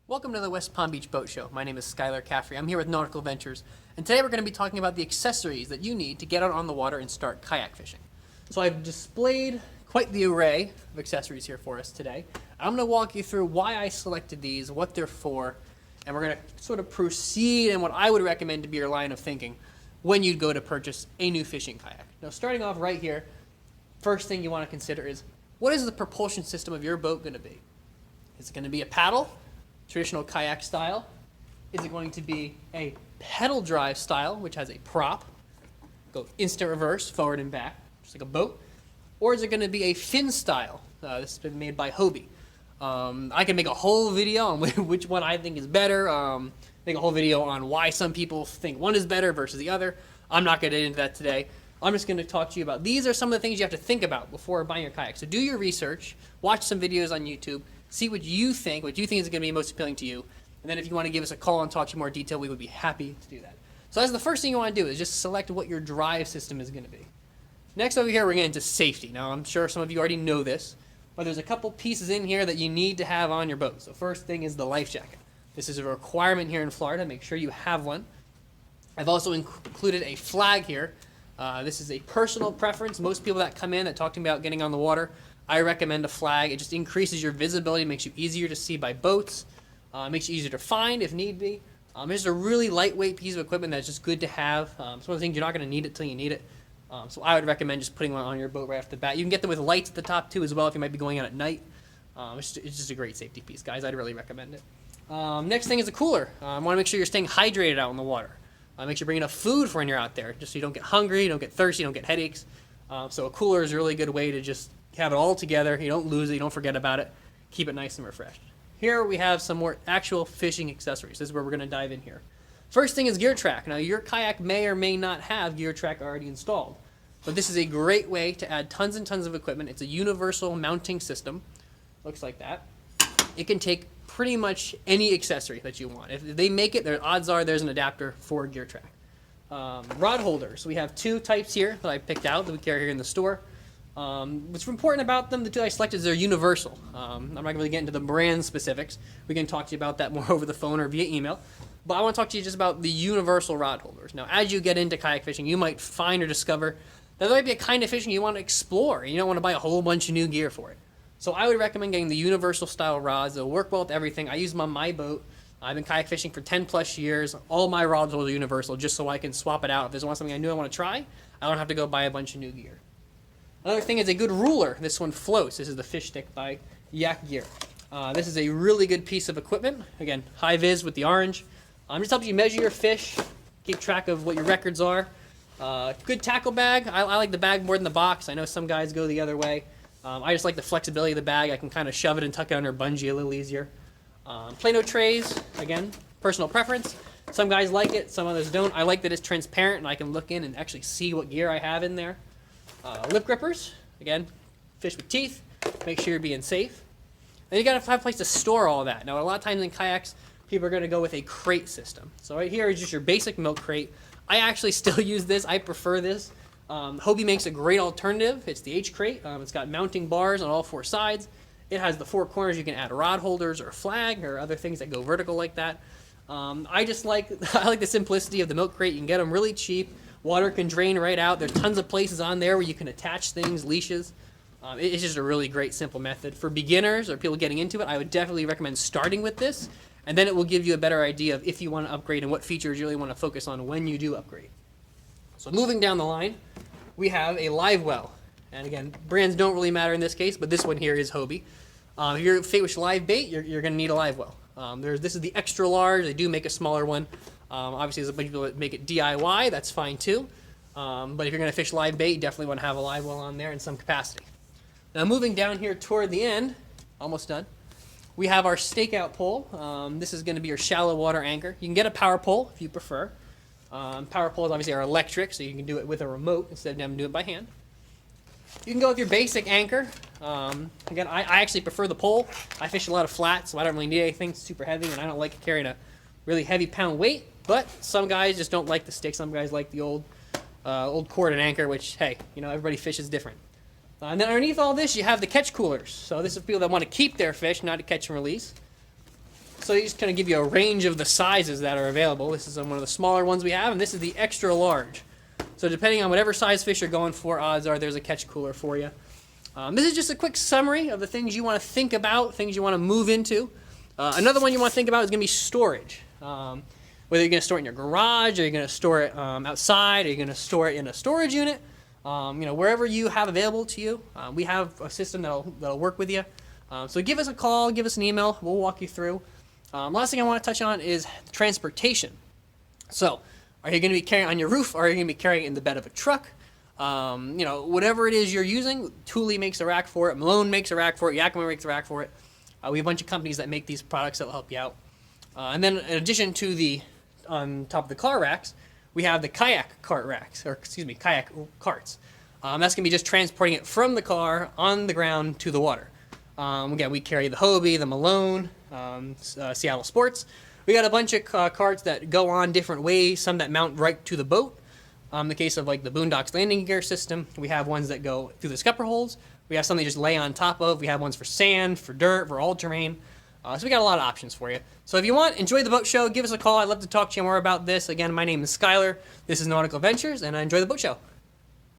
Welcome to the West Palm Beach Boat Show. My name is Schuyler. I'm here with Nautical Ventures, and today we're going to be talking about the accessories that you need to get out on the water and start kayak fishing. So I've displayed quite the array of accessories here for us today. I'm going to walk you through why I selected these, what they're for, and we're going to sort of proceed in what I would recommend to be your line of thinking when you go to purchase a new fishing kayak. Now, starting off right here, first thing you want to consider is, what is the propulsion system of your boat going to be? Is it going to be a paddle? Traditional kayak style? Is it going to be a pedal drive style, which has a prop, go instant reverse, forward and back, just like a boat? Or is it going to be a fin style? This has been made by Hobie. I can make a whole video on which one I think is better, make a whole video on why some people think one is better versus the other. I'm not going to get into that today. I'm just going to talk to you about, these are some of the things you have to think about before buying your kayak. So do your research, watch some videos on YouTube, see what you think is going to be most appealing to you. And then if you want to give us a call and talk to you in more detail, we would be happy to do that. So that's the first thing you want to do, is just select what your drive system is going to be. Next over here, we're getting into safety. Now, I'm sure some of you already know this, but there's a couple pieces in here that you need to have on your boat. So first thing is the life jacket. This is a requirement here in Florida. Make sure you have one. I've also included a flag here. This is a personal preference. Most people that come in that talk to me about getting on the water, I recommend a flag. It just increases your visibility, makes you easier to see by boats, makes you easier to find if need be. It's just a really lightweight piece of equipment that's just good to have. It's one of the things you're not going to need it till you need it. So I would recommend just putting one on your boat right off the bat. You can get them with lights at the top too as well if you might be going out at night. It's just a great safety piece, guys. I'd really recommend it. Next thing is a cooler. I want to make sure you're staying hydrated out in the water. Make sure you bring enough food for when you're out there, just so you don't get hungry, you don't get thirsty, you don't get headaches. So a cooler is a really good way to just have it all together. You don't lose it, you don't forget about it. Keep it nice and refreshed. Here we have some more actual fishing accessories. This is where we're going to dive in here. First thing is gear track. Now, your kayak may or may not have gear track already installed, but this is a great way to add tons and tons of equipment. It's a universal mounting system. Looks like that. It can take pretty much any accessory that you want. If they make it, the odds are there's an adapter for gear track. Rod holders. We have two types here that I picked out that we carry here in the store. What's important about them, the two I selected, is they're universal. I'm not going to really get into the brand specifics. We can talk to you about that more over the phone or via email. But I want to talk to you just about the universal rod holders. Now, as you get into kayak fishing, you might find or discover that there might be a kind of fishing you want to explore, and you don't want to buy a whole bunch of new gear for it. So I would recommend getting the universal style rods. They'll work well with everything. I use them on my boat. I've been kayak fishing for 10 plus years. All my rods are universal, just so I can swap it out. If there's something I knew I want to try, I don't have to go buy a bunch of new gear. Another thing is a good ruler. This one floats. This is the fish stick by Yak Gear. This is a really good piece of equipment. Again, high vis with the orange. Just helps you measure your fish, keep track of what your records are. Good tackle bag. I like the bag more than the box. I know some guys go the other way. I just like the flexibility of the bag. I can kind of shove it and tuck it under a bungee a little easier. Plano trays, again, personal preference. Some guys like it, some others don't. I like that it's transparent and I can look in and actually see what gear I have in there. Lip grippers, again, fish with teeth, make sure you're being safe. Then you gotta have a place to store all that. Now, a lot of times in kayaks, people are gonna go with a crate system. So right here is just your basic milk crate. I actually still use this, I prefer this. Hobie makes a great alternative. It's the H crate. It's got mounting bars on all four sides. It has the four corners. You can add rod holders or a flag or other things that go vertical like that. I like the simplicity of the milk crate. You can get them really cheap. Water can drain right out. There's tons of places on there where you can attach things, leashes. It's just a really great, simple method. For beginners or people getting into it, I would definitely recommend starting with this, and then it will give you a better idea of if you want to upgrade and what features you really want to focus on when you do upgrade. So moving down the line, we have a live well. And again, brands don't really matter in this case, but this one here is Hobie. If you're fish live bait, you're going to need a live well. This is the extra large. They do make a smaller one. Obviously, there's a bunch of people that make it DIY. That's fine too. But if you're going to fish live bait, you definitely want to have a live well on there in some capacity. Now, moving down here toward the end, almost done, we have our stakeout pole. This is going to be your shallow water anchor. You can get a power pole if you prefer. Power poles obviously are electric, so you can do it with a remote instead of having to do it by hand. You can go with your basic anchor. Again, I actually prefer the pole. I fish a lot of flats, so I don't really need anything super heavy, and I don't like carrying a really heavy pound weight. But some guys just don't like the stick. Some guys like the old cord and anchor, which, hey, everybody fishes different. And then underneath all this, you have the catch coolers. So this is for people that want to keep their fish, not to catch and release. So you just kind of give you a range of the sizes that are available. This is one of the smaller ones we have, and this is the extra large. So depending on whatever size fish you're going for, odds are there's a catch cooler for you. This is just a quick summary of the things you want to think about, things you want to move into. Another one you want to think about is going to be storage. Whether you're going to store it in your garage, or you're going to store it outside, or you're going to store it in a storage unit. Wherever you have available to you, we have a system that'll work with you. So give us a call, give us an email, we'll walk you through. Last thing I want to touch on is transportation. So, are you going to be carrying it on your roof, or are you going to be carrying it in the bed of a truck? Whatever it is you're using, Thule makes a rack for it, Malone makes a rack for it, Yakima makes a rack for it. We have a bunch of companies that make these products that will help you out. And then in addition to the, on top of the car racks, we have the kayak cart racks, kayak carts. That's going to be just transporting it from the car on the ground to the water. Again, we carry the Hobie, the Malone, Seattle Sports. We got a bunch of carts that go on different ways, some that mount right to the boat. In the case of like the Boondocks landing gear system, we have ones that go through the scupper holes. We have some that just lay on top of. We have ones for sand, for dirt, for all terrain. So we got a lot of options for you. So if you want, enjoy the boat show, give us a call. I'd love to talk to you more about this. Again, my name is Schuyler. This is Nautical Ventures, and I enjoy the boat show.